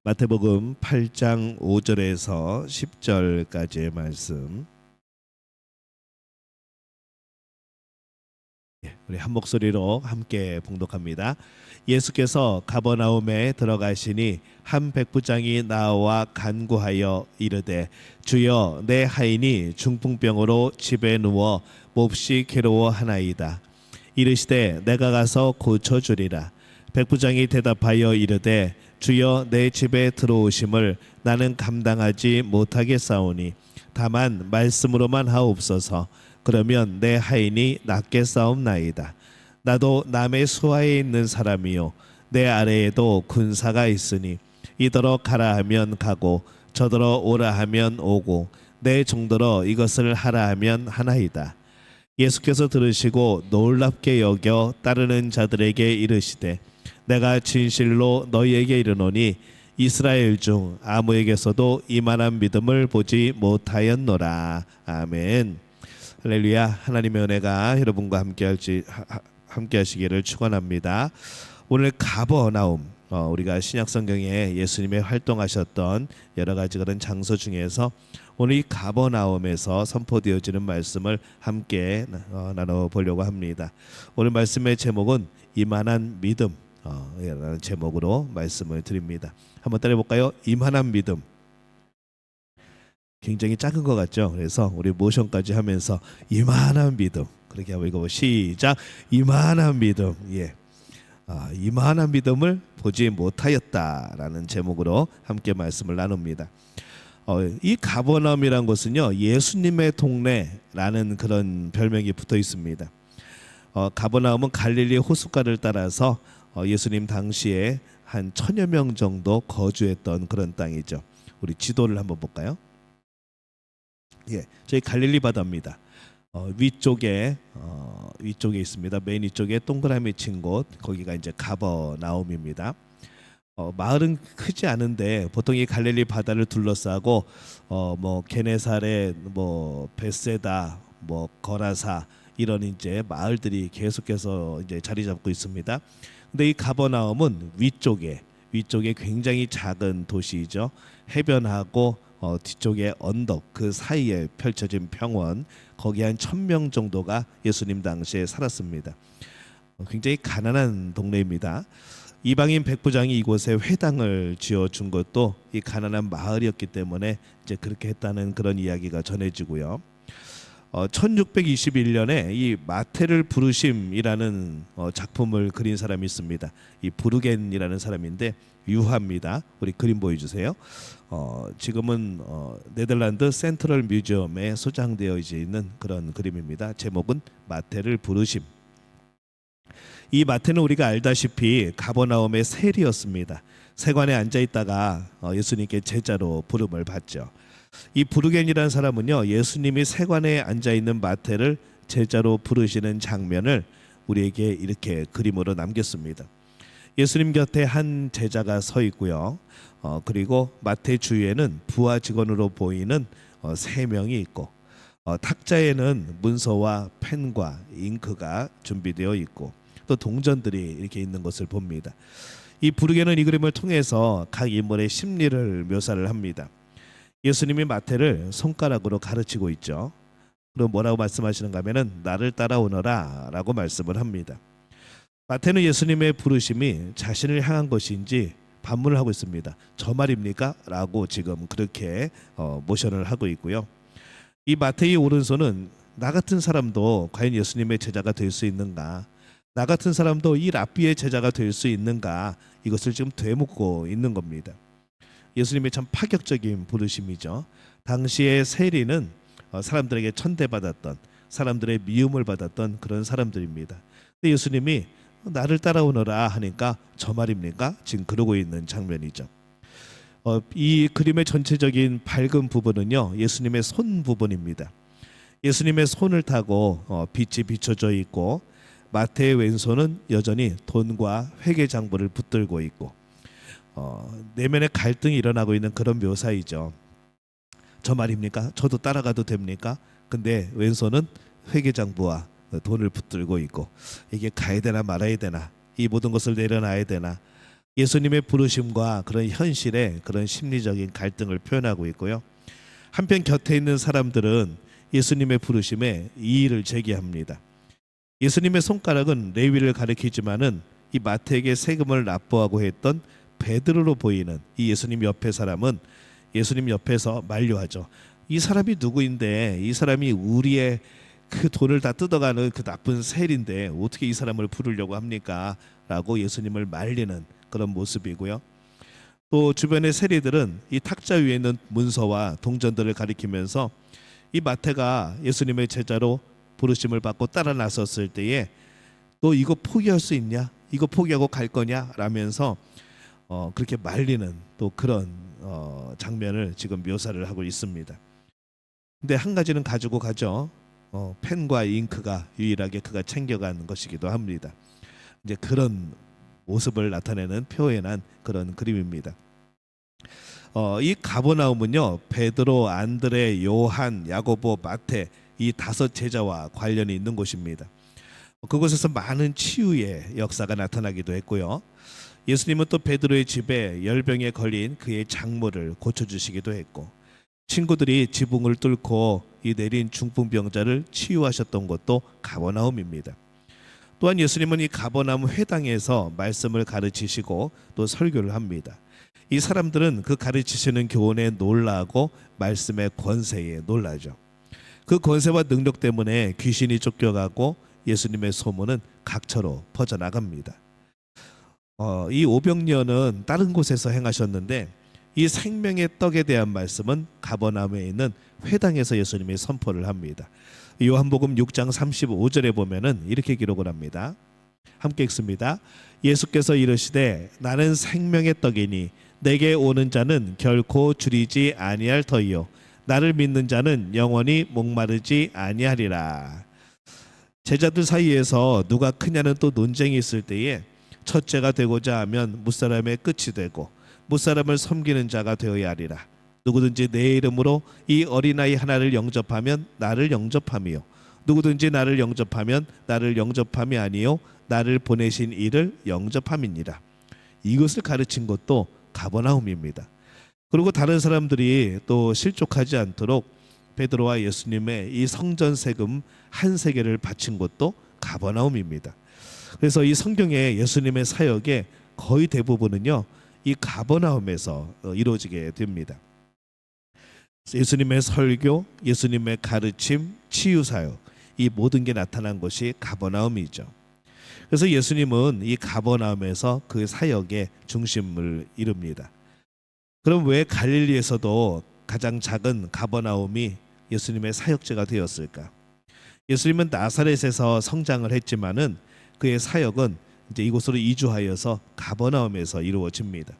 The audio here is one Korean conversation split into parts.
마태복음 8장 5절에서 10절까지의 말씀. 우리 한 목소리로 함께 봉독합니다. 예수께서 가버나움에 들어가시니 한 백부장이 나와 간구하여 이르되, 주여, 내 하인이 중풍병으로 집에 누워 몹시 괴로워하나이다. 이르시되, 내가 가서 고쳐주리라. 백부장이 대답하여 이르되, 주여, 내 집에 들어오심을 나는 감당하지 못하겠사오니 다만 말씀으로만 하옵소서. 그러면 내 하인이 낫게 싸움나이다. 나도 남의 수하에 있는 사람이요, 내 아래에도 군사가 있으니 이더러 가라 하면 가고 저더러 오라 하면 오고 내 종더러 이것을 하라 하면 하나이다. 예수께서 들으시고 놀랍게 여겨 따르는 자들에게 이르시되, 내가 진실로 너희에게 이르노니 이스라엘 중 아무에게서도 이만한 믿음을 보지 못하였노라. 아멘. 할렐루야. 하나님의 은혜가 여러분과 함께 하시기를 축원합니다. 오늘 가버나움, 우리가 신약 성경에 예수님의 활동하셨던 여러 가지 그런 장소 중에서 오늘 이 가버나움에서 선포되어지는 말씀을 함께 나눠보려고 합니다. 오늘 말씀의 제목은 이만한 믿음 라는 제목으로 말씀을 드립니다. 한번 따라해볼까요? 이만한 믿음. 굉장히 작은 것 같죠? 그래서 우리 모션까지 하면서 이만한 믿음, 그렇게 한번 읽어보. 시작. 이만한 믿음. 이만한 믿음을 보지 못하였다라는 제목으로 함께 말씀을 나눕니다. 이 가버나움이란 곳은요, 예수님의 동네라는 그런 별명이 붙어 있습니다. 가버나움은 갈릴리 호숫가를 따라서 예수님 당시에 한 1000여 명 정도 거주했던 그런 땅이죠. 우리 지도를 한번 볼까요? 저희 갈릴리 바다입니다. 위쪽에 있습니다. 맨 위쪽에 동그라미 친 곳, 거기가 이제 가버나움입니다. 마을은 크지 않은데 보통 이 갈릴리 바다를 둘러싸고 뭐 게네사렛, 뭐 벳세다, 뭐 거라사 이런 이제 마을들이 계속해서 이제 자리 잡고 있습니다. 근데 이 가버나움은 위쪽에 굉장히 작은 도시이죠. 해변하고 뒤쪽에 언덕 그 사이에 펼쳐진 평원, 거기 한 1000명 정도가 예수님 당시에 살았습니다. 굉장히 가난한 동네입니다. 이방인 백부장이 이곳에 회당을 지어준 것도 이 가난한 마을이었기 때문에 이제 그렇게 했다는 그런 이야기가 전해지고요. 1621년에 이 마태를 부르심이라는 작품을 그린 사람이 있습니다. 이 브루겐이라는 사람인데 유화입니다. 우리 그림 보여주세요. 지금은 네덜란드 센트럴 뮤지엄에 소장되어 있는 그런 그림입니다. 제목은 마태를 부르심. 이 마태는 우리가 알다시피 가버나움의 세리였습니다. 세관에 앉아 있다가 예수님께 제자로 부름을 받죠. 이 브루겐이라는 사람은요, 예수님이 세관에 앉아 있는 마태를 제자로 부르시는 장면을 우리에게 이렇게 그림으로 남겼습니다. 예수님 곁에 한 제자가 서 있고요. 그리고 마태 주위에는 부하 직원으로 보이는 3명이 있고, 탁자에는 문서와 펜과 잉크가 준비되어 있고, 또 동전들이 이렇게 있는 것을 봅니다. 이 브루겐은 이 그림을 통해서 각 인물의 심리를 묘사를 합니다. 예수님이 마태를 손가락으로 가르치고 있죠. 그럼 뭐라고 말씀하시는가 하면은 나를 따라오너라 라고 말씀을 합니다. 마태는 예수님의 부르심이 자신을 향한 것인지 반문을 하고 있습니다. 저 말입니까? 라고 지금 그렇게 모션을 하고 있고요. 이 마태의 오른손은 나 같은 사람도 과연 예수님의 제자가 될 수 있는가, 나 같은 사람도 이 랍비의 제자가 될 수 있는가, 이것을 지금 되묻고 있는 겁니다. 예수님의 참 파격적인 부르심이죠. 당시의 세리는 사람들에게 천대받았던, 사람들의 미움을 받았던 그런 사람들입니다. 근데 예수님이 나를 따라오너라 하니까 저 말입니까? 지금 그러고 있는 장면이죠. 이 그림의 전체적인 밝은 부분은요, 예수님의 손 부분입니다. 예수님의 손을 타고 빛이 비춰져 있고, 마태의 왼손은 여전히 돈과 회계장부를 붙들고 있고, 내면의 갈등이 일어나고 있는 그런 묘사이죠. 저 말입니까? 저도 따라가도 됩니까? 근데 왼손은 회계장부와 돈을 붙들고 있고, 이게 가야 되나 말아야 되나, 이 모든 것을 내려놔야 되나, 예수님의 부르심과 그런 현실의 그런 심리적인 갈등을 표현하고 있고요. 한편 곁에 있는 사람들은 예수님의 부르심에 이의를 제기합니다. 예수님의 손가락은 레위를 가리키지만은 이 마태에게 세금을 납부하고 했던 베드로로 보이는 이 예수님 옆에 사람은 예수님 옆에서 만류하죠. 이 사람이 누구인데, 이 사람이 우리의 그 돈을 다 뜯어가는 그 나쁜 셀인데 어떻게 이 사람을 부르려고 합니까? 라고 예수님을 말리는 그런 모습이고요. 또 주변의 세리들은 이 탁자 위에 있는 문서와 동전들을 가리키면서 이 마태가 예수님의 제자로 부르심을 받고 따라 나섰을 때에 너 이거 포기할 수 있냐? 이거 포기하고 갈 거냐? 라면서 그렇게 말리는 또 그런 장면을 지금 묘사를 하고 있습니다. 근데 한 가지는 가지고 가죠. 펜과 잉크가 유일하게 그가 챙겨간 것이기도 합니다. 이제 그런 모습을 나타내는 표현한 그런 그림입니다. 이 가버나움은요, 베드로, 안드레, 요한, 야고보, 마태 이 5제자와 관련이 있는 곳입니다. 그곳에서 많은 치유의 역사가 나타나기도 했고요. 예수님은 또 베드로의 집에 열병에 걸린 그의 장모를 고쳐주시기도 했고, 친구들이 지붕을 뚫고 이 내린 중풍병자를 치유하셨던 곳도 가버나움입니다. 또한 예수님은 이 가버나움 회당에서 말씀을 가르치시고 또 설교를 합니다. 이 사람들은 그 가르치시는 교훈에 놀라고 말씀의 권세에 놀라죠. 그 권세와 능력 때문에 귀신이 쫓겨가고 예수님의 소문은 각처로 퍼져나갑니다. 이 오병이어는 다른 곳에서 행하셨는데 이 생명의 떡에 대한 말씀은 가버나움에 있는 회당에서 예수님이 선포를 합니다. 요한복음 6장 35절에 보면은 이렇게 기록을 합니다. 함께 읽습니다. 예수께서 이르시되 나는 생명의 떡이니 내게 오는 자는 결코 줄이지 아니할 터이요 나를 믿는 자는 영원히 목마르지 아니하리라. 제자들 사이에서 누가 크냐는 또 논쟁이 있을 때에 첫째가 되고자 하면 무사람의 끝이 되고 무사람을 섬기는 자가 되어야 하리라. 누구든지 내 이름으로 이 어린아이 하나를 영접하면 나를 영접함이요 누구든지 나를 영접하면 나를 영접함이 아니요 나를 보내신 이를 영접함이니라. 이것을 가르친 것도 가버나움입니다. 그리고 다른 사람들이 또 실족하지 않도록 베드로와 예수님의 이 성전 세금 한 세겔을 바친 것도 가버나움입니다. 그래서 이 성경의 예수님의 사역의 거의 대부분은요 이 가버나움에서 이루어지게 됩니다. 예수님의 설교, 예수님의 가르침, 치유 사역 이 모든 게 나타난 것이 가버나움이죠. 그래서 예수님은 이 가버나움에서 그 사역의 중심을 이룹니다. 그럼 왜 갈릴리에서도 가장 작은 가버나움이 예수님의 사역지가 되었을까? 예수님은 나사렛에서 성장을 했지만은 그의 사역은 이제 이곳으로 이주하여서 가버나움에서 이루어집니다.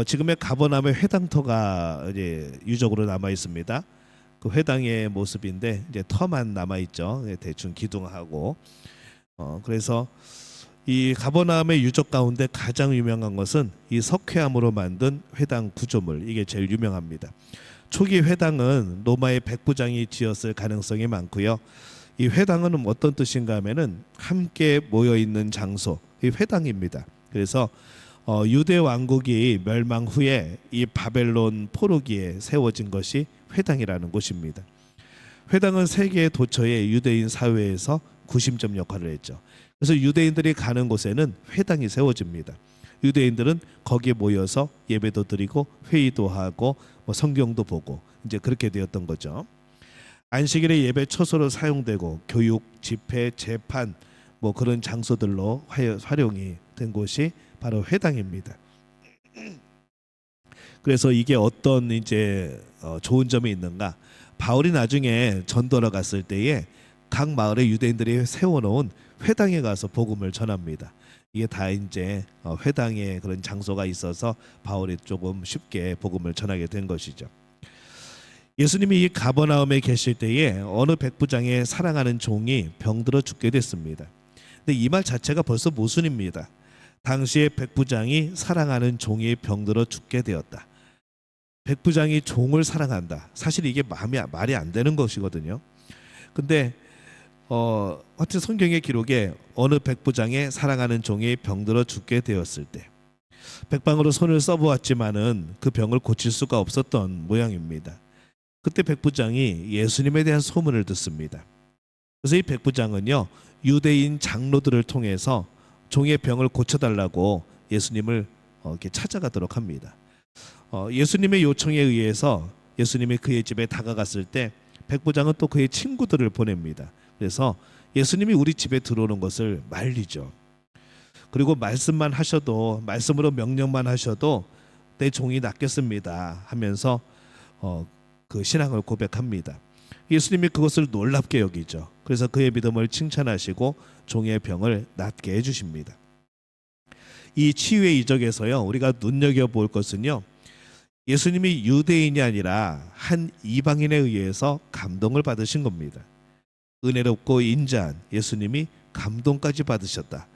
지금의 가버나움의 회당터가 이제 유적으로 남아 있습니다. 그 회당의 모습인데 이제 터만 남아 있죠. 대충 기둥하고. 그래서 이 가버나움의 유적 가운데 가장 유명한 것은 이 석회암으로 만든 회당 구조물, 이게 제일 유명합니다. 초기 회당은 로마의 백부장이 지었을 가능성이 많고요. 이 회당은 어떤 뜻인가 하면은 함께 모여 있는 장소, 이 회당입니다. 그래서 유대 왕국이 멸망 후에 이 바벨론 포로기에 세워진 것이 회당이라는 곳입니다. 회당은 세계 도처의 유대인 사회에서 구심점 역할을 했죠. 그래서 유대인들이 가는 곳에는 회당이 세워집니다. 유대인들은 거기에 모여서 예배도 드리고 회의도 하고 성경도 보고 이제 그렇게 되었던 거죠. 안식일의 예배 처소로 사용되고 교육, 집회, 재판 그런 장소들로 활용이 된 곳이 바로 회당입니다. 그래서 이게 어떤 이제 좋은 점이 있는가? 바울이 나중에 전도로 갔을 때에 각 마을의 유대인들이 세워놓은 회당에 가서 복음을 전합니다. 이게 다 이제 회당에 그런 장소가 있어서 바울이 조금 쉽게 복음을 전하게 된 것이죠. 예수님이 이 가버나움에 계실 때에 어느 백부장의 사랑하는 종이 병들어 죽게 됐습니다. 근데 이 말 자체가 벌써 모순입니다. 당시에 백부장이 사랑하는 종이 병들어 죽게 되었다. 백부장이 종을 사랑한다. 사실 이게 말이 안 되는 것이거든요. 근데 하여튼 성경의 기록에 어느 백부장의 사랑하는 종이 병들어 죽게 되었을 때 백방으로 손을 써보았지만은 그 병을 고칠 수가 없었던 모양입니다. 그때 백부장이 예수님에 대한 소문을 듣습니다. 그래서 이 백부장은요, 유대인 장로들을 통해서 종의 병을 고쳐달라고 예수님을 이렇게 찾아가도록 합니다. 예수님의 요청에 의해서 예수님이 그의 집에 다가갔을 때 백부장은 또 그의 친구들을 보냅니다. 그래서 예수님이 우리 집에 들어오는 것을 말리죠. 그리고 말씀만 하셔도, 말씀으로 명령만 하셔도 내 종이 낫겠습니다 하면서 그 신앙을 고백합니다. 예수님이 그것을 놀랍게 여기죠. 그래서 그의 믿음을 칭찬하시고 종의 병을 낫게 해주십니다. 이 치유의 이적에서요, 우리가 눈여겨볼 것은요, 예수님이 유대인이 아니라 한 이방인에 의해서 감동을 받으신 겁니다. 은혜롭고 인자한 예수님이 감동까지 받으셨다.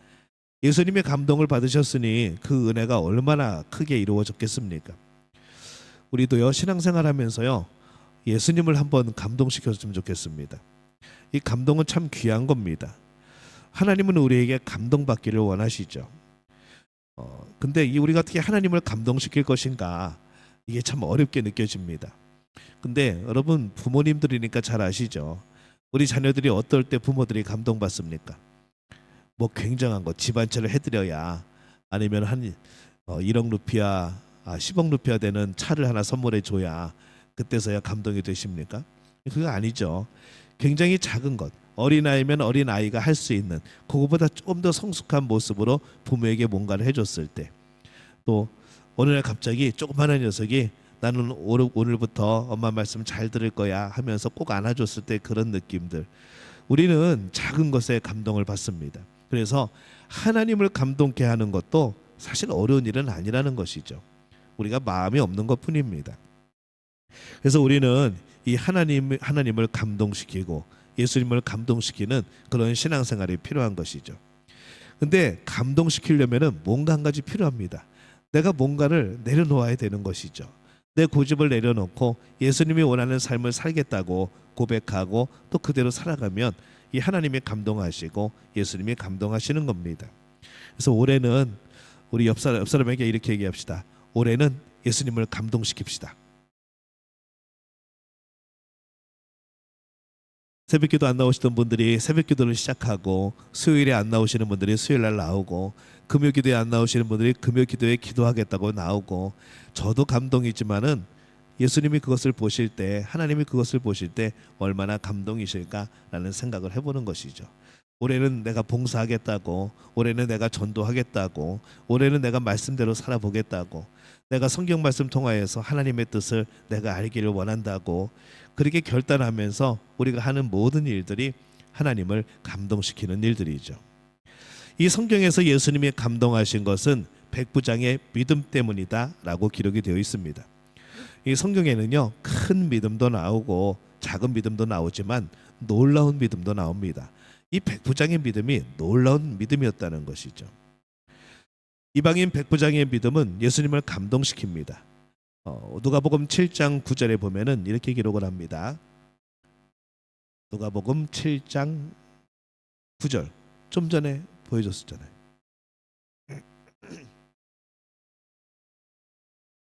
예수님의 감동을 받으셨으니 그 은혜가 얼마나 크게 이루어졌겠습니까? 우리도요, 신앙생활 하면서요, 예수님을 한번 감동시켰으면 좋겠습니다. 이 감동은 참 귀한 겁니다. 하나님은 우리에게 감동받기를 원하시죠. 근데 우리가 어떻게 하나님을 감동시킬 것인가, 이게 참 어렵게 느껴집니다. 근데 여러분, 부모님들이니까 잘 아시죠. 우리 자녀들이 어떨 때 부모들이 감동받습니까? 뭐 굉장한 거 집안채를 해드려야, 아니면 한 1억 루피아 10억 루피아 되는 차를 하나 선물해 줘야 그때서야 감동이 되십니까? 그거 아니죠. 굉장히 작은 것, 어린아이면 어린아이가 할 수 있는 그거보다 좀 더 성숙한 모습으로 부모에게 뭔가를 해줬을 때, 또 어느 날 갑자기 조그마한 녀석이 나는 오늘부터 엄마 말씀 잘 들을 거야 하면서 꼭 안아줬을 때 그런 느낌들, 우리는 작은 것에 감동을 받습니다. 그래서 하나님을 감동케 하는 것도 사실 어려운 일은 아니라는 것이죠. 우리가 마음이 없는 것뿐입니다. 그래서 우리는 이 하나님을 감동시키고 예수님을 감동시키는 그런 신앙생활이 필요한 것이죠. 근데 감동시키려면은 뭔가 한 가지 필요합니다. 내가 뭔가를 내려놓아야 되는 것이죠. 내 고집을 내려놓고 예수님이 원하는 삶을 살겠다고 고백하고 또 그대로 살아가면 이 하나님이 감동하시고 예수님이 감동하시는 겁니다. 그래서 올해는 우리 옆 사람에게 이렇게 얘기합시다. 올해는 예수님을 감동시킵시다. 새벽기도 안 나오시던 분들이 새벽기도를 시작하고, 수요일에 안 나오시는 분들이 수요일날 나오고, 금요기도에 안 나오시는 분들이 금요기도에 기도하겠다고 나오고, 저도 감동이지만은 예수님이 그것을 보실 때, 하나님이 그것을 보실 때 얼마나 감동이실까라는 생각을 해보는 것이죠. 올해는 내가 봉사하겠다고, 올해는 내가 전도하겠다고, 올해는 내가 말씀대로 살아보겠다고, 내가 성경 말씀 통하여서 하나님의 뜻을 내가 알기를 원한다고 그렇게 결단하면서 우리가 하는 모든 일들이 하나님을 감동시키는 일들이죠. 이 성경에서 예수님이 감동하신 것은 백부장의 믿음 때문이다라고 기록이 되어 있습니다. 이 성경에는요, 큰 믿음도 나오고 작은 믿음도 나오지만 놀라운 믿음도 나옵니다. 이 백부장의 믿음이 놀라운 믿음이었다는 것이죠. 이방인 백부장의 믿음은 예수님을 감동시킵니다. 누가복음 7장 9절에 보면은 이렇게 기록을 합니다. 누가복음 7장 9절, 좀 전에 보여줬었잖아요.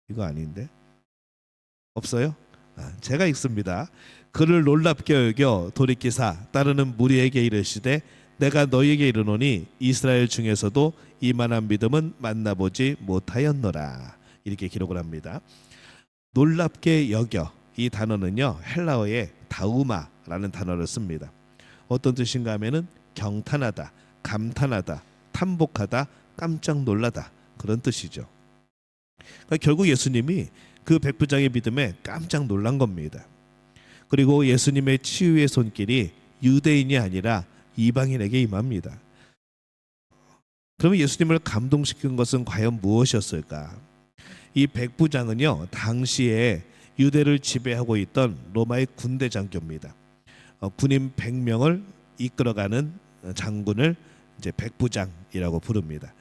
이거 아닌데? 없어요? 제가 읽습니다. 그를 놀랍게 여겨 돌이키사 따르는 무리에게 이르시되 내가 너희에게 이르노니 이스라엘 중에서도 이만한 믿음은 만나보지 못하였노라. 이렇게 기록을 합니다. 놀랍게 여겨, 이 단어는요, 헬라어의 다우마라는 단어를 씁니다. 어떤 뜻인가 하면은 경탄하다, 감탄하다, 탐복하다, 깜짝 놀라다, 그런 뜻이죠. 그러니까 결국 예수님이 그 백부장의 믿음에 깜짝 놀란 겁니다. 그리고 예수님의 치유의 손길이 유대인이 아니라 이방인에게 임합니다. 그러면 예수님을 감동시킨 것은 과연 무엇이었을까? 이 백부장은요, 당시에 유대를 지배하고 있던 로마의 군대 장교입니다. 군인 100명을 이끌어가는 장군을 이제 백부장이라고 부릅니다.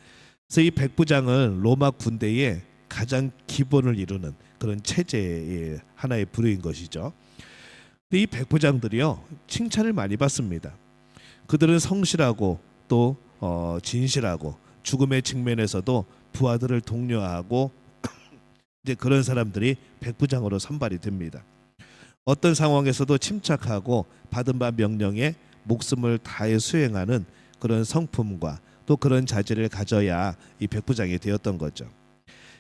그래서 이 백부장은 로마 군대의 가장 기본을 이루는 그런 체제의 하나의 부류인 것이죠. 근데 이 백부장들이요, 칭찬을 많이 받습니다. 그들은 성실하고 또 진실하고 죽음의 측면에서도 부하들을 독려하고 이제 그런 사람들이 백부장으로 선발이 됩니다. 어떤 상황에서도 침착하고 받은 바 명령에 목숨을 다해 수행하는 그런 성품과 또 그런 자질을 가져야 이 백부장이 되었던 거죠.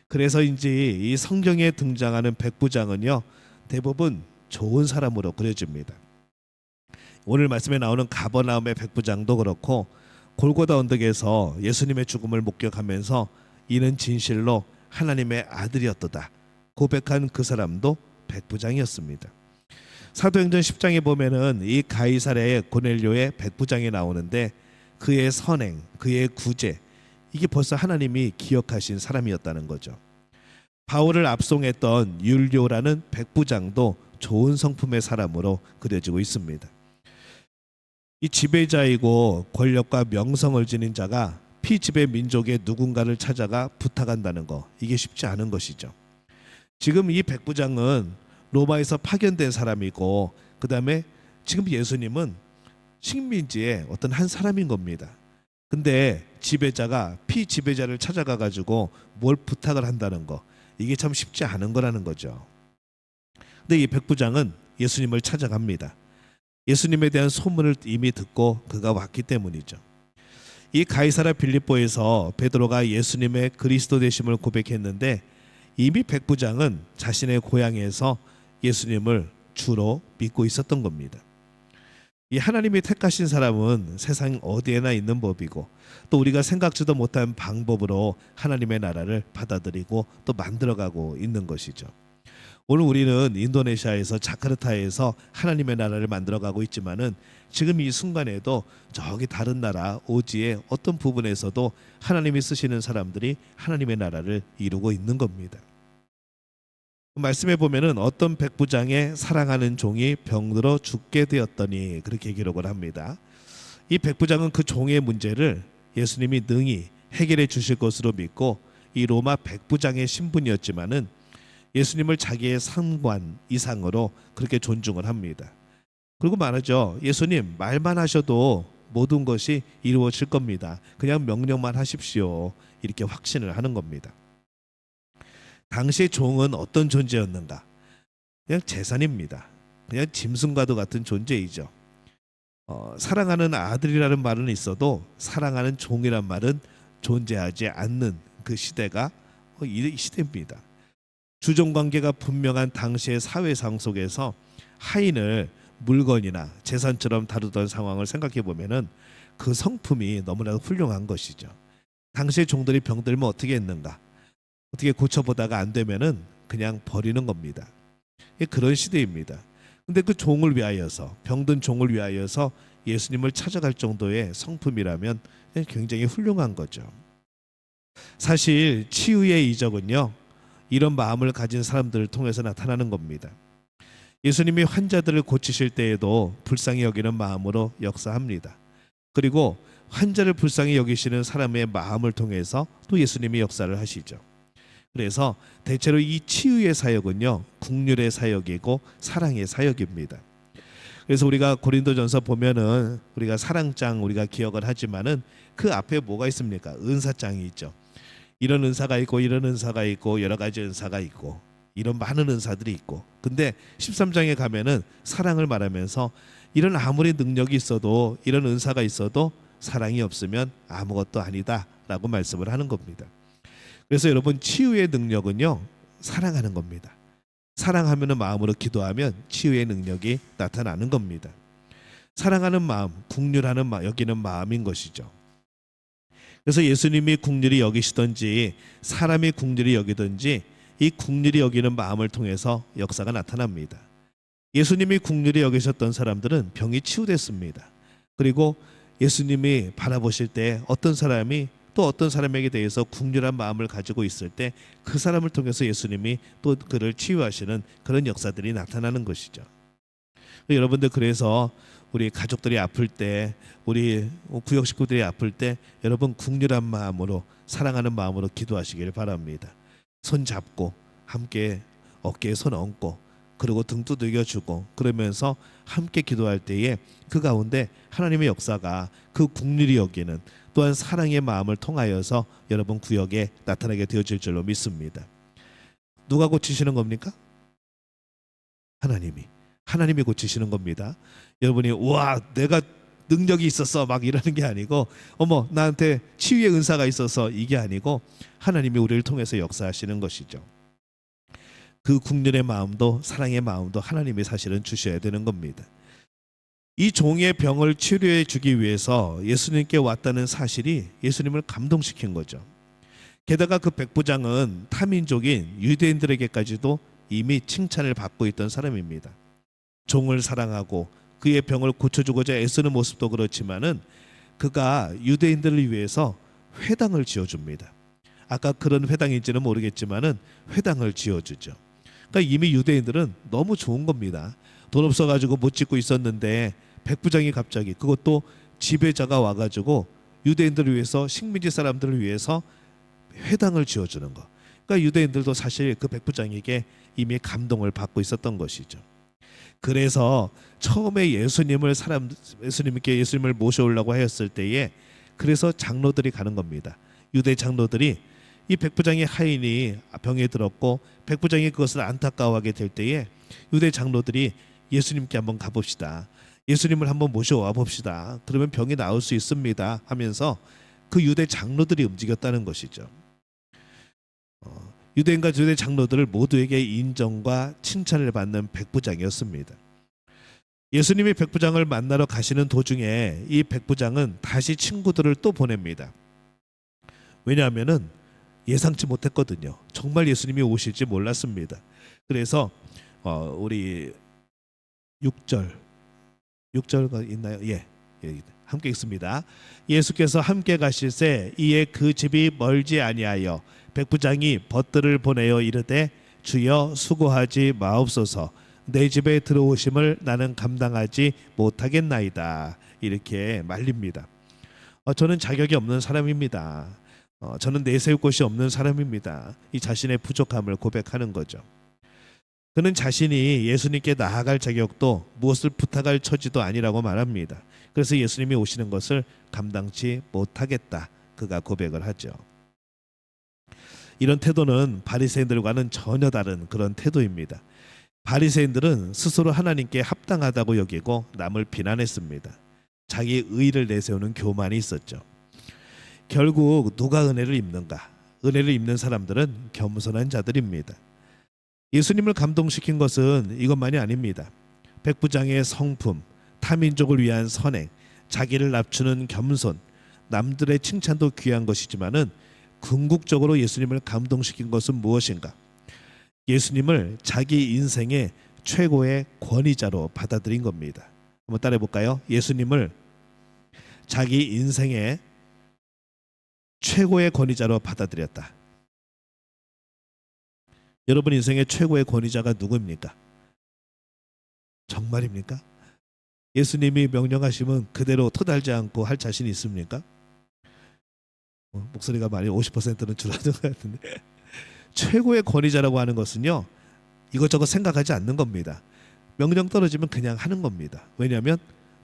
그래서인지 이 성경에 등장하는 백부장은요, 대부분 좋은 사람으로 그려집니다. 오늘 말씀에 나오는 가버나움의 백부장도 그렇고 골고다 언덕에서 예수님의 죽음을 목격하면서 이는 진실로 하나님의 아들이었도다 고백한 그 사람도 백부장이었습니다. 사도행전 10장에 보면은 이 가이사랴의 고넬료의 백부장이 나오는데 그의 선행, 그의 구제, 이게 벌써 하나님이 기억하신 사람이었다는 거죠. 바울을 압송했던 율료라는 백부장도 좋은 성품의 사람으로 그려지고 있습니다. 이 지배자이고 권력과 명성을 지닌 자가 피지배 민족의 누군가를 찾아가 부탁한다는 거, 이게 쉽지 않은 것이죠. 지금 이 백부장은 로마에서 파견된 사람이고, 그 다음에 지금 예수님은 식민지의 어떤 한 사람인 겁니다. 근데 지배자가 피지배자를 찾아가 가지고 뭘 부탁을 한다는 거, 이게 참 쉽지 않은 거라는 거죠. 근데 이 백부장은 예수님을 찾아갑니다. 예수님에 대한 소문을 이미 듣고 그가 왔기 때문이죠. 이 가이사랴 빌립보에서 베드로가 예수님의 그리스도 되심을 고백했는데 이미 백부장은 자신의 고향에서 예수님을 주로 믿고 있었던 겁니다. 이 하나님이 택하신 사람은 세상 어디에나 있는 법이고, 또 우리가 생각지도 못한 방법으로 하나님의 나라를 받아들이고 또 만들어가고 있는 것이죠. 오늘 우리는 인도네시아에서 자카르타에서 하나님의 나라를 만들어가고 있지만은 지금 이 순간에도 저기 다른 나라 오지의 어떤 부분에서도 하나님이 쓰시는 사람들이 하나님의 나라를 이루고 있는 겁니다. 말씀해 보면은 어떤 백부장의 사랑하는 종이 병들어 죽게 되었더니 그렇게 기록을 합니다. 이 백부장은 그 종의 문제를 예수님이 능히 해결해 주실 것으로 믿고 이 로마 백부장의 신분이었지만은 예수님을 자기의 상관 이상으로 그렇게 존중을 합니다. 그리고 말하죠. 예수님, 말만 하셔도 모든 것이 이루어질 겁니다. 그냥 명령만 하십시오. 이렇게 확신을 하는 겁니다. 당시 종은 어떤 존재였는가? 그냥 재산입니다. 그냥 짐승과도 같은 존재이죠. 사랑하는 아들이라는 말은 있어도 사랑하는 종이란 말은 존재하지 않는 그 시대가 이 시대입니다. 주종관계가 분명한 당시의 사회상 속에서 하인을 물건이나 재산처럼 다루던 상황을 생각해 보면은 그 성품이 너무나도 훌륭한 것이죠. 당시의 종들이 병들면 어떻게 했는가? 어떻게 고쳐보다가 안 되면은 그냥 버리는 겁니다. 그런 시대입니다. 근데 그 종을 위하여서, 병든 종을 위하여서 예수님을 찾아갈 정도의 성품이라면 굉장히 훌륭한 거죠. 사실 치유의 이적은요, 이런 마음을 가진 사람들을 통해서 나타나는 겁니다. 예수님이 환자들을 고치실 때에도 불쌍히 여기는 마음으로 역사합니다. 그리고 환자를 불쌍히 여기시는 사람의 마음을 통해서 또 예수님이 역사를 하시죠. 그래서 대체로 이 치유의 사역은요, 국률의 사역이고 사랑의 사역입니다. 그래서 우리가 고린도전서 보면은 우리가 사랑장 우리가 기억을 하지만은 그 앞에 뭐가 있습니까? 은사장이 있죠. 이런 은사가 있고 이런 은사가 있고 여러 가지 은사가 있고 이런 많은 은사들이 있고, 근데 13장에 가면은 사랑을 말하면서 이런 아무리 능력이 있어도 이런 은사가 있어도 사랑이 없으면 아무것도 아니다 라고 말씀을 하는 겁니다. 그래서 여러분, 치유의 능력은요, 사랑하는 겁니다. 사랑하면 마음으로 기도하면 치유의 능력이 나타나는 겁니다. 사랑하는 마음, 국률하는 여기는 마음인 것이죠. 그래서 예수님이 국률이 여기시든지 사람이 국률이 여기든지 이 국률이 여기는 마음을 통해서 역사가 나타납니다. 예수님이 국률이 여기셨던 사람들은 병이 치유됐습니다. 그리고 예수님이 바라보실 때 어떤 사람이 또 어떤 사람에게 대해서 국률한 마음을 가지고 있을 때 그 사람을 통해서 예수님이 또 그를 치유하시는 그런 역사들이 나타나는 것이죠. 여러분들, 그래서 우리 가족들이 아플 때, 우리 구역 식구들이 아플 때 여러분 국률한 마음으로, 사랑하는 마음으로 기도하시길 바랍니다. 손 잡고 함께 어깨에 손 얹고 그리고 등 두들겨주고 그러면서 함께 기도할 때에 그 가운데 하나님의 역사가 그 국률이 여기는 또한 사랑의 마음을 통하여서 여러분 구역에 나타나게 되어질 줄로 믿습니다. 누가 고치시는 겁니까? 하나님이 고치시는 겁니다. 여러분이 와 내가 능력이 있었어 막 이러는 게 아니고 어머 나한테 치유의 은사가 있어서 이게 아니고 하나님이 우리를 통해서 역사하시는 것이죠. 그 국률의 마음도 사랑의 마음도 하나님이 사실은 주셔야 되는 겁니다. 이 종의 병을 치료해 주기 위해서 예수님께 왔다는 사실이 예수님을 감동시킨 거죠. 게다가 그 백부장은 타민족인 유대인들에게까지도 이미 칭찬을 받고 있던 사람입니다. 종을 사랑하고 그의 병을 고쳐주고자 애쓰는 모습도 그렇지만은 그가 유대인들을 위해서 회당을 지어줍니다. 아까 그런 회당인지는 모르겠지만은 회당을 지어주죠. 그러니까 이미 유대인들은 너무 좋은 겁니다. 돈 없어가지고 못 짓고 있었는데 백부장이 갑자기 그것도 지배자가 와가지고 유대인들을 위해서 식민지 사람들을 위해서 회당을 지어주는 거. 그러니까 유대인들도 사실 그 백부장에게 이미 감동을 받고 있었던 것이죠. 그래서 처음에 예수님을 모셔오려고 하였을 때에 그래서 장로들이 가는 겁니다. 유대 장로들이 이 백부장의 하인이 병에 들었고 백부장이 그것을 안타까워하게 될 때에 유대 장로들이 예수님께 한번 가봅시다. 예수님을 한번 모셔와 봅시다. 그러면 병이 나을 수 있습니다. 하면서 그 유대 장로들이 움직였다는 것이죠. 유대인과 유대 장로들 모두에게 인정과 칭찬을 받는 백부장이었습니다. 예수님이 백부장을 만나러 가시는 도중에 이 백부장은 다시 친구들을 또 보냅니다. 왜냐하면은 예상치 못했거든요. 정말 예수님이 오실지 몰랐습니다. 그래서 우리 6절가 있나요? 예, 함께 읽습니다. 예수께서 함께 가실새 이에 그 집이 멀지 아니하여 백부장이 벗들을 보내어 이르되 주여 수고하지 마옵소서 내 집에 들어오심을 나는 감당하지 못하겠나이다. 이렇게 말립니다. 저는 자격이 없는 사람입니다. 저는 내세울 곳이 없는 사람입니다. 이 자신의 부족함을 고백하는 거죠. 그는 자신이 예수님께 나아갈 자격도 무엇을 부탁할 처지도 아니라고 말합니다. 그래서 예수님이 오시는 것을 감당치 못하겠다. 그가 고백을 하죠. 이런 태도는 바리새인들과는 전혀 다른 그런 태도입니다. 바리새인들은 스스로 하나님께 합당하다고 여기고 남을 비난했습니다. 자기 의의를 내세우는 교만이 있었죠. 결국 누가 은혜를 입는가? 은혜를 입는 사람들은 겸손한 자들입니다. 예수님을 감동시킨 것은 이것만이 아닙니다. 백부장의 성품, 타민족을 위한 선행, 자기를 낮추는 겸손, 남들의 칭찬도 귀한 것이지만은 궁극적으로 예수님을 감동시킨 것은 무엇인가? 예수님을 자기 인생의 최고의 권위자로 받아들인 겁니다. 한번 따라해 볼까요? 예수님을 자기 인생의 최고의 권위자로 받아들였다. 여러분 인생의 최고의 권위자가 누구입니까? 정말입니까? 예수님이 명령하시면 그대로 토달지 않고 할 자신이 있습니까? 목소리가 많이 50%는 줄어든 것 같은데 최고의 권위자라고 하는 것은요 이것저것 생각하지 않는 겁니다. 명령 떨어지면 그냥 하는 겁니다. 왜냐하면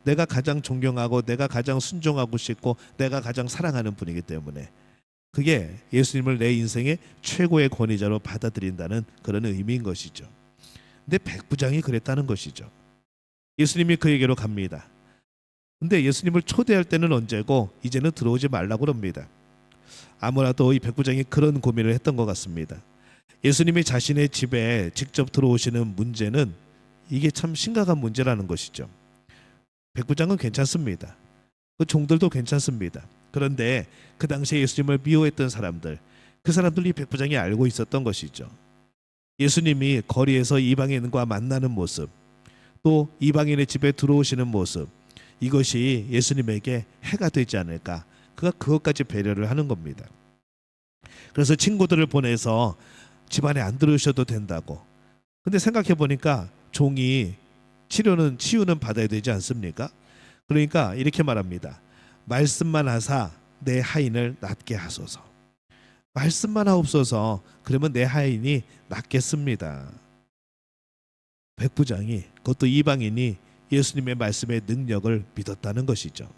내가 가장 존경하고 내가 가장 순종하고 싶고 내가 가장 사랑하는 분이기 때문에 그게 예수님을 내 인생의 최고의 권위자로 받아들인다는 그런 의미인 것이죠. 근데 백부장이 그랬다는 것이죠. 예수님이 그에게로 갑니다. 근데 예수님을 초대할 때는 언제고 이제는 들어오지 말라고 그럽니다. 아무래도 이 백부장이 그런 고민을 했던 것 같습니다. 예수님이 자신의 집에 직접 들어오시는 문제는 이게 참 심각한 문제라는 것이죠. 백부장은 괜찮습니다. 그 종들도 괜찮습니다. 그런데 그 당시에 예수님을 미워했던 사람들, 그 사람들이 백부장이 알고 있었던 것이죠. 예수님이 거리에서 이방인과 만나는 모습, 또 이방인의 집에 들어오시는 모습, 이것이 예수님에게 해가 되지 않을까. 그가 그것까지 배려를 하는 겁니다. 그래서 친구들을 보내서 집안에 안 들어오셔도 된다고. 근데 생각해 보니까 종이 치유는 받아야 되지 않습니까? 그러니까 이렇게 말합니다. 말씀만 하사 내 하인을 낫게 하소서. 말씀만 하옵소서. 그러면 내 하인이 낫겠습니다. 백부장이, 그것도 이방인이 예수님의 말씀의 능력을 믿었다는 것이죠.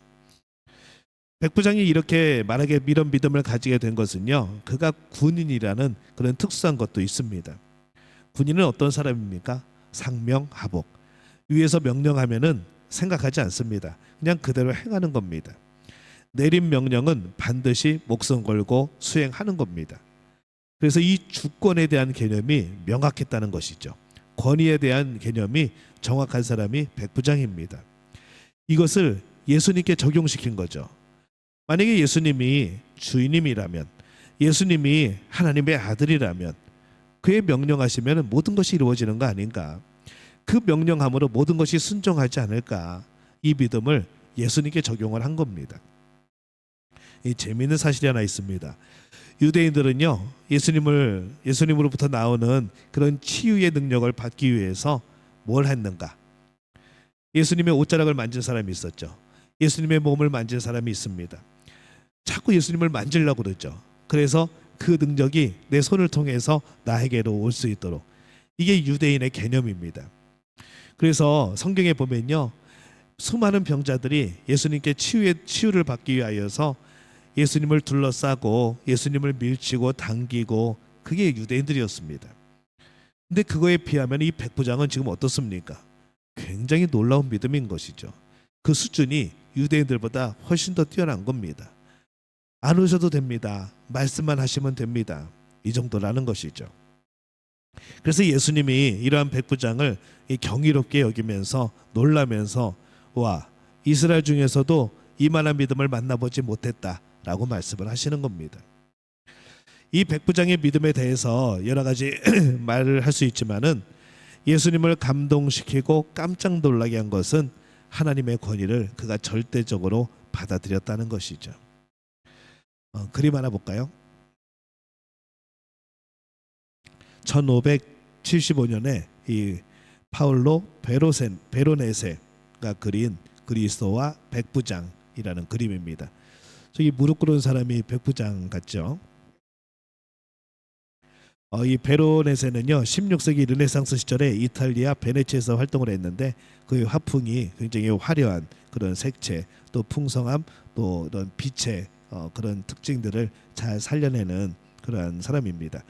백부장이 이렇게 만약에 이런 믿음을 가지게 된 것은요, 그가 군인이라는 그런 특수한 것도 있습니다. 군인은 어떤 사람입니까? 상명하복. 위에서 명령하면은 생각하지 않습니다. 그냥 그대로 행하는 겁니다. 내린 명령은 반드시 목숨 걸고 수행하는 겁니다. 그래서 이 주권에 대한 개념이 명확했다는 것이죠. 권위에 대한 개념이 정확한 사람이 백부장입니다. 이것을 예수님께 적용시킨 거죠. 만약에 예수님이 주인님이라면, 예수님이 하나님의 아들이라면 그의 명령하시면 모든 것이 이루어지는 거 아닌가? 그 명령함으로 모든 것이 순종하지 않을까? 이 믿음을 예수님께 적용을 한 겁니다. 이 재미있는 사실이 하나 있습니다. 유대인들은요, 예수님으로부터 나오는 그런 치유의 능력을 받기 위해서 뭘 했는가? 예수님의 옷자락을 만진 사람이 있었죠. 예수님의 몸을 만진 사람이 있습니다. 자꾸 예수님을 만지려고 그러죠. 그래서 그 능력이 내 손을 통해서 나에게로 올 수 있도록, 이게 유대인의 개념입니다. 그래서 성경에 보면요, 수많은 병자들이 예수님께 치유를 받기 위하여서 예수님을 둘러싸고 예수님을 밀치고 당기고, 그게 유대인들이었습니다. 근데 그거에 비하면 이 백부장은 지금 어떻습니까? 굉장히 놀라운 믿음인 것이죠. 그 수준이 유대인들보다 훨씬 더 뛰어난 겁니다. 안 오셔도 됩니다. 말씀만 하시면 됩니다. 이 정도라는 것이죠. 그래서 예수님이 이러한 백부장을 경이롭게 여기면서 놀라면서, 와, 이스라엘 중에서도 이만한 믿음을 만나보지 못했다라고 말씀을 하시는 겁니다. 이 백부장의 믿음에 대해서 여러 가지 말을 할 수 있지만은, 예수님을 감동시키고 깜짝 놀라게 한 것은 하나님의 권위를 그가 절대적으로 받아들였다는 것이죠. 그림 하나 볼까요? 1575년에 이 파울로 베로네세가 그린 그리스도와 백부장이라는 그림입니다. 저기 무릎 꿇은 사람이 백부장 같죠? 이 베로네세는요, 16세기 르네상스 시절에 이탈리아 베네치에서 활동을 했는데, 그 화풍이 굉장히 화려한 그런 색채, 또 풍성함, 또 이런 빛의 그런 특징들을 잘 살려내는 그런 사람입니다.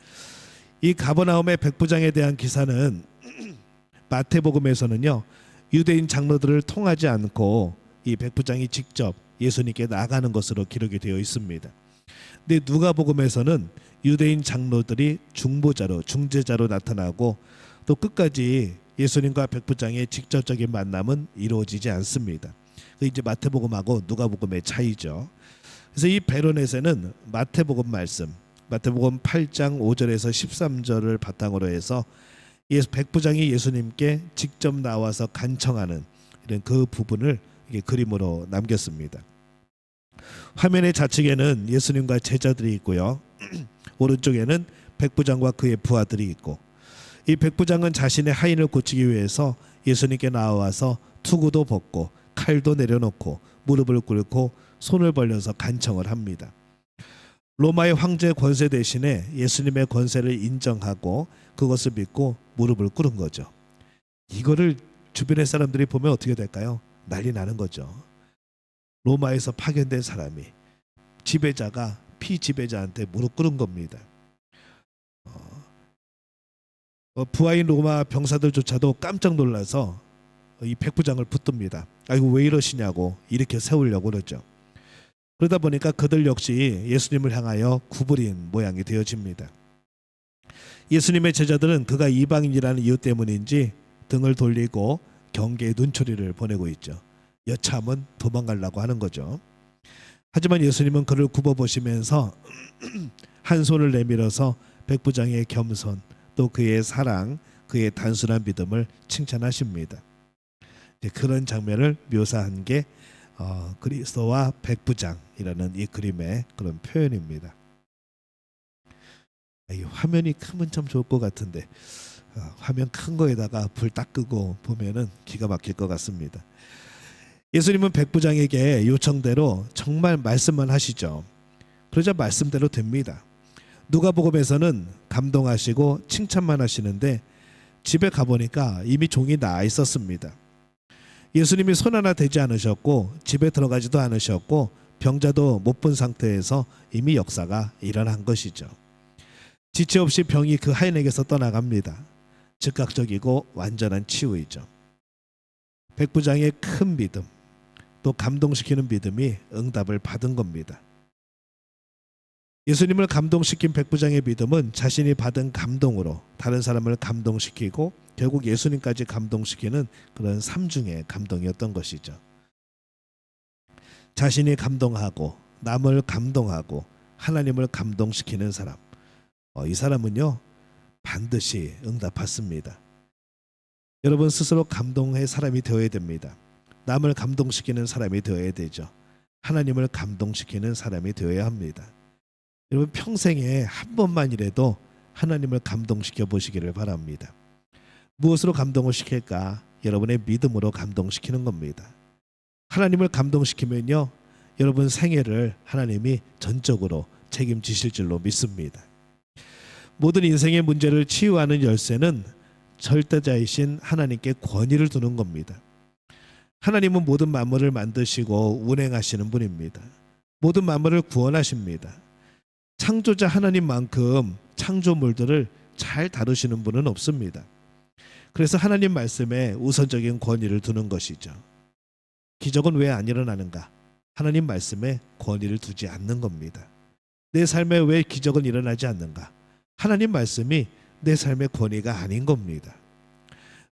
이 가버나움의 백부장에 대한 기사는 마태복음에서는요, 유대인 장로들을 통하지 않고 이 백부장이 직접 예수님께 나가는 것으로 기록이 되어 있습니다. 근데 누가복음에서는 유대인 장로들이 중재자로 나타나고, 또 끝까지 예수님과 백부장의 직접적인 만남은 이루어지지 않습니다. 그 이제 마태복음하고 누가복음의 차이죠. 그래서 이 베로네세는 마태복음 말씀, 마태복음 8장 5절에서 13절을 바탕으로 해서 백부장이 예수님께 직접 나와서 간청하는 이런 그 부분을 이게 그림으로 남겼습니다. 화면의 좌측에는 예수님과 제자들이 있고요, 오른쪽에는 백부장과 그의 부하들이 있고, 이 백부장은 자신의 하인을 고치기 위해서 예수님께 나와서 투구도 벗고 칼도 내려놓고 무릎을 꿇고 손을 벌려서 간청을 합니다. 로마의 황제 권세 대신에 예수님의 권세를 인정하고 그것을 믿고 무릎을 꿇은 거죠. 이거를 주변의 사람들이 보면 어떻게 될까요? 난리 나는 거죠. 로마에서 파견된 사람이 지배자가 피지배자한테 무릎 꿇은 겁니다. 부하인 로마 병사들조차도 깜짝 놀라서 이 백부장을 붙듭니다. 아이고, 왜 이러시냐고 이렇게 세우려고 그러죠. 그러다 보니까 그들 역시 예수님을 향하여 구부린 모양이 되어집니다. 예수님의 제자들은 그가 이방인이라는 이유 때문인지 등을 돌리고 경계의 눈초리를 보내고 있죠. 여참은 도망가려고 하는 거죠. 하지만 예수님은 그를 굽어보시면서 한 손을 내밀어서 백부장의 겸손, 또 그의 사랑, 그의 단순한 믿음을 칭찬하십니다. 그런 장면을 묘사한 게 그리스도와 백부장이라는 이 그림의 그런 표현입니다. 이 화면이 크면 참 좋을 것 같은데, 화면 큰 거에다가 불 딱 끄고 보면은 기가 막힐 것 같습니다. 예수님은 백부장에게 요청대로 정말 말씀만 하시죠. 그러자 말씀대로 됩니다. 누가복음에서는 감동하시고 칭찬만 하시는데, 집에 가보니까 이미 종이 나아 있었습니다. 예수님이 손 하나 대지 않으셨고 집에 들어가지도 않으셨고 병자도 못 본 상태에서 이미 역사가 일어난 것이죠. 지체 없이 병이 그 하인에게서 떠나갑니다. 즉각적이고 완전한 치유이죠. 백부장의 큰 믿음, 또 감동시키는 믿음이 응답을 받은 겁니다. 예수님을 감동시킨 백부장의 믿음은 자신이 받은 감동으로 다른 사람을 감동시키고 결국 예수님까지 감동시키는 그런 삼중의 감동이었던 것이죠. 자신이 감동하고 남을 감동하고 하나님을 감동시키는 사람, 이 사람은요 반드시 응답받습니다. 여러분 스스로 감동의 사람이 되어야 됩니다. 남을 감동시키는 사람이 되어야 되죠. 하나님을 감동시키는 사람이 되어야 합니다. 여러분 평생에 한 번만이라도 하나님을 감동시켜 보시기를 바랍니다. 무엇으로 감동을 시킬까? 여러분의 믿음으로 감동시키는 겁니다. 하나님을 감동시키면요 여러분 생애를 하나님이 전적으로 책임지실 줄로 믿습니다. 모든 인생의 문제를 치유하는 열쇠는 절대자이신 하나님께 권위를 두는 겁니다. 하나님은 모든 만물을 만드시고 운행하시는 분입니다. 모든 만물을 구원하십니다. 창조자 하나님만큼 창조물들을 잘 다루시는 분은 없습니다. 그래서 하나님 말씀에 우선적인 권위를 두는 것이죠. 기적은 왜 안 일어나는가? 하나님 말씀에 권위를 두지 않는 겁니다. 내 삶에 왜 기적은 일어나지 않는가? 하나님 말씀이 내 삶의 권위가 아닌 겁니다.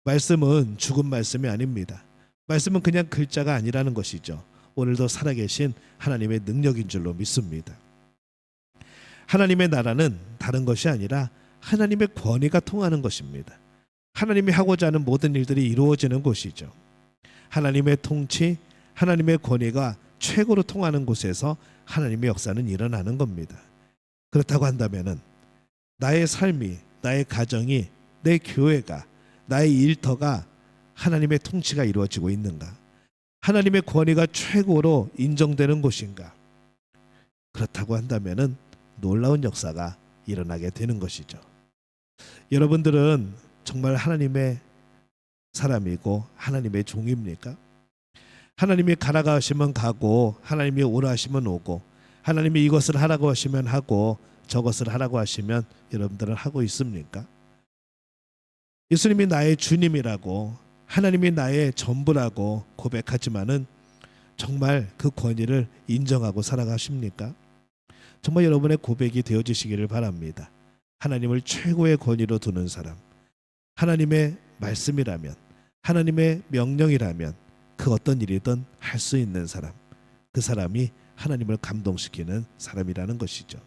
말씀은 죽은 말씀이 아닙니다. 말씀은 그냥 글자가 아니라는 것이죠. 오늘도 살아계신 하나님의 능력인 줄로 믿습니다. 하나님의 나라는 다른 것이 아니라 하나님의 권위가 통하는 것입니다. 하나님이 하고자 하는 모든 일들이 이루어지는 곳이죠. 하나님의 통치, 하나님의 권위가 최고로 통하는 곳에서 하나님의 역사는 일어나는 겁니다. 그렇다고 한다면은 나의 삶이, 나의 가정이, 내 교회가, 나의 일터가 하나님의 통치가 이루어지고 있는가? 하나님의 권위가 최고로 인정되는 곳인가? 그렇다고 한다면은 놀라운 역사가 일어나게 되는 것이죠. 여러분들은 정말 하나님의 사람이고 하나님의 종입니까? 하나님이 가라고 하시면 가고 하나님이 오라 하시면 오고 하나님이 이것을 하라고 하시면 하고 저것을 하라고 하시면 여러분들은 하고 있습니까? 예수님이 나의 주님이라고 하나님이 나의 전부라고 고백하지만은 정말 그 권위를 인정하고 살아가십니까? 정말 여러분의 고백이 되어지시기를 바랍니다. 하나님을 최고의 권위로 두는 사람, 하나님의 말씀이라면, 하나님의 명령이라면 그 어떤 일이든 할 수 있는 사람, 그 사람이 하나님을 감동시키는 사람이라는 것이죠.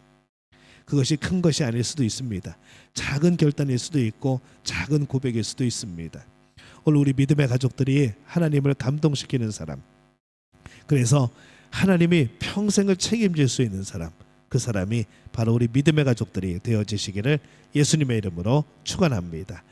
그것이 큰 것이 아닐 수도 있습니다. 작은 결단일 수도 있고 작은 고백일 수도 있습니다. 오늘 우리 믿음의 가족들이 하나님을 감동시키는 사람, 그래서 하나님이 평생을 책임질 수 있는 사람, 그 사람이 바로 우리 믿음의 가족들이 되어지시기를 예수님의 이름으로 축원합니다.